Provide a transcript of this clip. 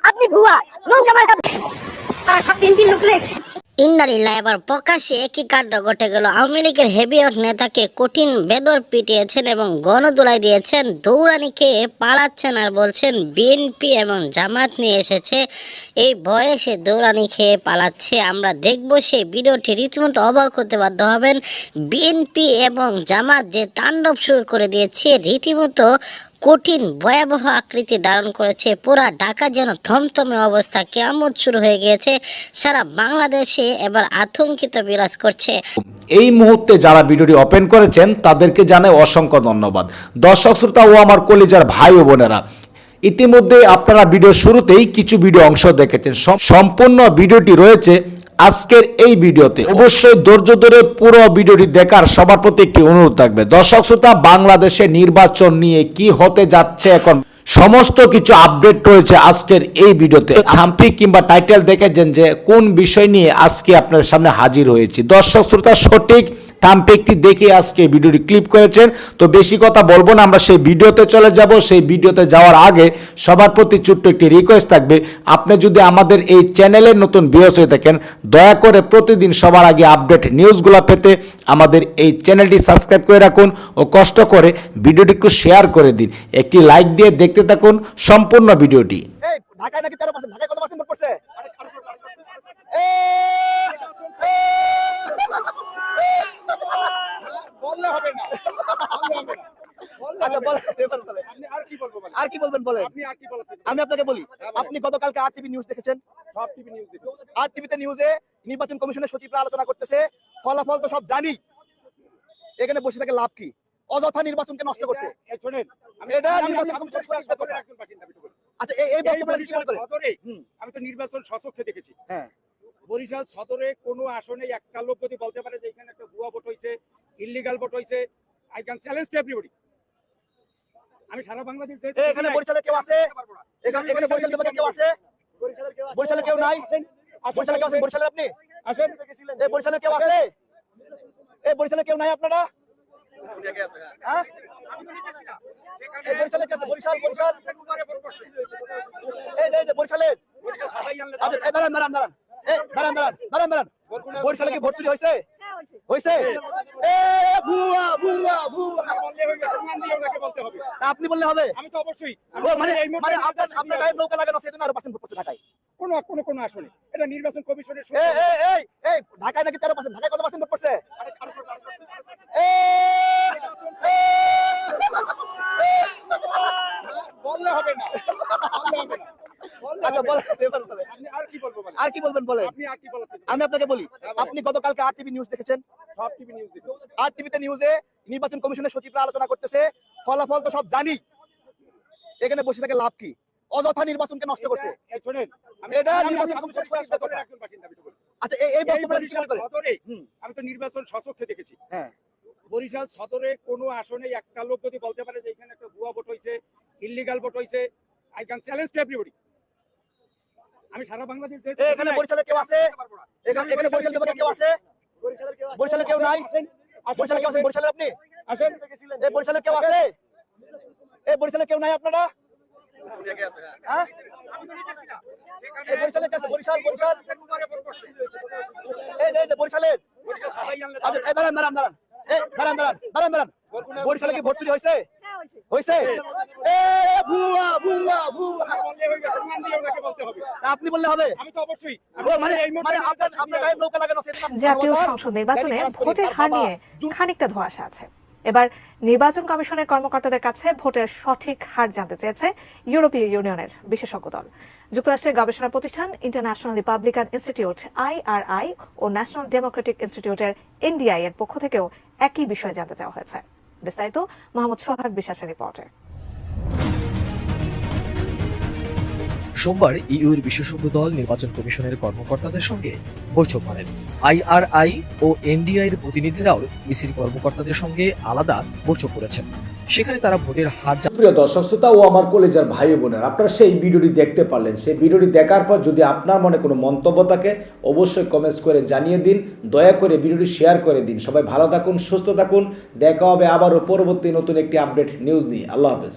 আপনি ভুয়া নৌকা মার্কা সব তিন লোক লেখে। ইন্নারিল্লাহ, এবার প্রকাশ্যে একই কাণ্ড ঘটে গেল। আওয়ামী লীগের হেভিয়ট নেতাকে কঠিন বেদর পিটিয়েছেন এবং গণদোলাই দিয়েছেন, দৌড়ানি খেয়ে পালাচ্ছেন আর বলছেন বিএনপি এবং জামাত নিয়ে এসেছে, এই বয়সে দৌড়ানি খেয়ে পালাচ্ছে। আমরা দেখব সেই ভিডিওটি, রীতিমতো অবাক হতে বাধ্য হবেন। বিএনপি এবং জামাত যে তাণ্ডব শুরু করে দিয়েছে, রীতিমতো কঠিন ভয়াবহ আকৃতি ধারণ করেছে। পুরা ঢাকা যেন থমথমে অবস্থা, কিয়ামত শুরু হয়ে গিয়েছে। সারা বাংলাদেশে এবার আতঙ্কিত বিরাজ করছে। এই মুহূর্তে যারা ভিডিওটি ওপেন করেছেন তাদেরকে জানাই অসংখ্য ধন্যবাদ। দর্শক শ্রোতা ও আমার কলিজার ভাই ও বোনেরা, ইতিমধ্যে আপনারা ভিডিও শুরুতেই কিছু ভিডিও অংশ দেখেছেন। সম্পূর্ণ ভিডিওটি রয়েছে আজকের এই ভিডিওতে। অবশ্যই ধৈর্য ধরে পুরো ভিডিওটি দেখার সবার প্রতি একটি অনুরোধ থাকবে। দর্শক শ্রোতা, বাংলাদেশে নির্বাচন নিয়ে কি হতে যাচ্ছে এখন সমস্ত কিছু আপডেট রয়েছে আজকের এই ভিডিওতে। থাম্বনেল কিংবা টাইটেল দেখেছেন যে কোন বিষয় নিয়ে আজকে আপনাদের সামনে হাজির হয়েছি। দর্শক শ্রোতা, সঠিক থাম্বনেলটি দেখে আজকে ভিডিওটি ক্লিক করেছেন। তো বেশি কথা বলবো না, আমরা সেই ভিডিওতে চলে যাব। সেই ভিডিওতে যাওয়ার আগে সবার প্রতি ছোট্ট একটি রিকোয়েস্ট থাকবে, আপনি যদি আমাদের এই চ্যানেলের নতুন ভিউয়ার্স হয়ে থাকেন, দয়া করে প্রতিদিন সবার আগে আপডেট নিউজগুলো পেতে আমাদের এই চ্যানেলটি সাবস্ক্রাইব করে রাখুন ও কষ্ট করে ভিডিওটি একটু শেয়ার করে দিন। একটি লাইক দিয়ে দেখতে থাকুন সম্পূর্ণ ভিডিওটি। ঢাকায় নাকি 13%, ঢাকায় কত পার্সেন্ট ভোট পড়ছে? বললে হবে না, আচ্ছা বলেন, আর কি বলবেন বলেন। আমি আপনাকে বলি, আপনি গতকালকে আর টিভি নিউজ দেখেছেন? সব টিভি নিউজ দেখো। আর টিভিতে নিউজে নির্বাচন কমিশনের সচিবরা আলোচনা করতেছে, ফলাফল তো সব জানি, এখানে বসে থেকে লাভ কি? অযথা নির্বাচনকে নষ্ট করছে। শুনেন, এটা নির্বাচন কমিশনের সচিবদের কথা। আচ্ছা এই বক্তব্যটা কি মনে করেন? আমি তো নির্বাচন স্বচক্ষে দেখেছি। হ্যাঁ, বরিশাল সদরে কোনো আসনে একটা লোক যদি বলতে পারে যে এখানে একটা ভুয়া ভোট হয়েছে, ইললিগাল ভোট হয়েছে, I can challenge to everybody. আমি সারা বাংলাদেশ এখানে বরিশালে কেউ আছে? এখানে বরিশালে কেউ আছে? বরিশালে কেউ নাই? বরিশালে কেউ আছেন? বরিশালে আপনি আসেন, এই বরিশালে কেউ আছে? এই বরিশালে কেউ নাই আপনারা? হ্যাঁ, এই বরিশালে কে আছে? বরিশাল এই যে বরিশালে। আচ্ছা এই দাঁড়ান দাঁড়ান দাঁড়ান, এই দাঁড়ান দাঁড়ান দাঁড়ান দাঁড়ান, বরিশালে কি ভোট চুরি হয়েছে? হয়েছে? এ ভুয়া ভুয়া ভুয়া বলতে হবে। আপনি বললে হবে? আমি তো অবশ্যই মানে আপনার গায়ে নৌকা লাগানো সেজন্য আরো পার্সেন্ট ভোট পড়ছে ঢাকায়। কোন আসনে এটা নির্বাচন কমিশনের এই ঢাকায় নাকি 13%, ঢাকায় কত পার্সেন্ট ভোট পড়ছে? বললে হবে না, আচ্ছা বলেন, আর কি বলবেন বলেন। আপনি আর কি বলতে? আমি আপনাকে বলি, আপনি গতকালকে আর টিভি নিউজ দেখেছেন? সব টিভি নিউজ দেখো। আর টিভিতে নিউজে নির্বাচন কমিশনের সচিবরা আলোচনা করতেছে, ফলাফল তো সব জানি, এখানে বসে থেকে লাভ কি? অযথা নির্বাচনকে নষ্ট করছে। শুনেন, এটা নির্বাচন কমিশনের সচিবদের কথা। আচ্ছা এই বক্তব্যটা কি মনে করেন? আমি তো নির্বাচন স্বচক্ষে দেখেছি। হ্যাঁ, বরিশাল সদরে কোনো আসনে একটা লোক যদি বলতে পারে যে এখানে একটা ভুয়া ভোট হয়েছে, ইললিগাল ভোট হয়েছে, I can challenge to everybody. আমি সারা বাংলাদেশ এখানে বরিশালে কেউ আছে? এখানে বরিশালে কেউ আছে? বরিশালে কেউ নাই? বরিশালে কেউ আছেন? বরিশালে আপনি আসেন, এই বরিশালে কেউ আছে? এই বরিশালে কেউ নাই আপনারা? হ্যাঁ, এই বরিশালে কে আছে? বরিশাল এই যে বরিশালে। আচ্ছা এই দাঁড়ান দাঁড়ান দাঁড়ান, এই দাঁড়ান দাঁড়ান দাঁড়ান দাঁড়ান, বরিশালে কি ভোট চুরি হয়েছে? হয়েছে? এ ভুয়া ভুয়া ভুয়া বলতে হবে। আপনি বললে হবে? আমি তো অবশ্যই মানে আপনার গায়ে নৌকা লাগানো সেজন্য। জাতীয় সংসদ নির্বাচনে ভোটের হার নিয়ে খানিকটা ধোঁয়াশা আছে। এবার নির্বাচন কমিশনের কর্মকর্তাদের কাছে ভোটের সঠিক হার জানতে চেয়েছে ইউরোপীয় ইউনিয়নের বিশেষজ্ঞ দল। যুক্তরাষ্ট্রের গবেষণা প্রতিষ্ঠান ইন্টারন্যাশনাল রিপাবলিকান ইনস্টিটিউট IRI ও ন্যাশনাল ডেমোক্রেটিক ইনস্টিটিউটের NDI এর পক্ষ থেকেও একই বিষয় জানতে চাওয়া হয়েছে। বিস্তারিত মোহাম্মদ সোহাগ বিশ্বাসের রিপোর্টে। সোমবার ইউর বিশেষজ্ঞ দল নির্বাচন কমিশনের কর্মকর্তাদের সঙ্গে বৈঠক করেন। IRI ও NDI এর প্রতিনিধিরাও ইসির কর্মকর্তাদের সঙ্গে আলাদা বৈঠক করেছেন। সেখানে তারা ভোটের হার। প্রিয় দর্শক শ্রোতা ও আমার কলেজের ভাই বোনেরা, আপনারা সেই ভিডিওটি দেখতে পারলেন। সেই ভিডিওটি দেখার পর যদি আপনার মনে কোনো মন্তব্য থাকে অবশ্যই কমেন্টস করে জানিয়ে দিন। দয়া করে ভিডিওটি শেয়ার করে দিন। সবাই ভালো থাকুন, সুস্থ থাকুন। দেখা হবে আবারও পরবর্তী নতুন একটি আপডেট নিউজ নিয়ে। আল্লাহ হাফেজ।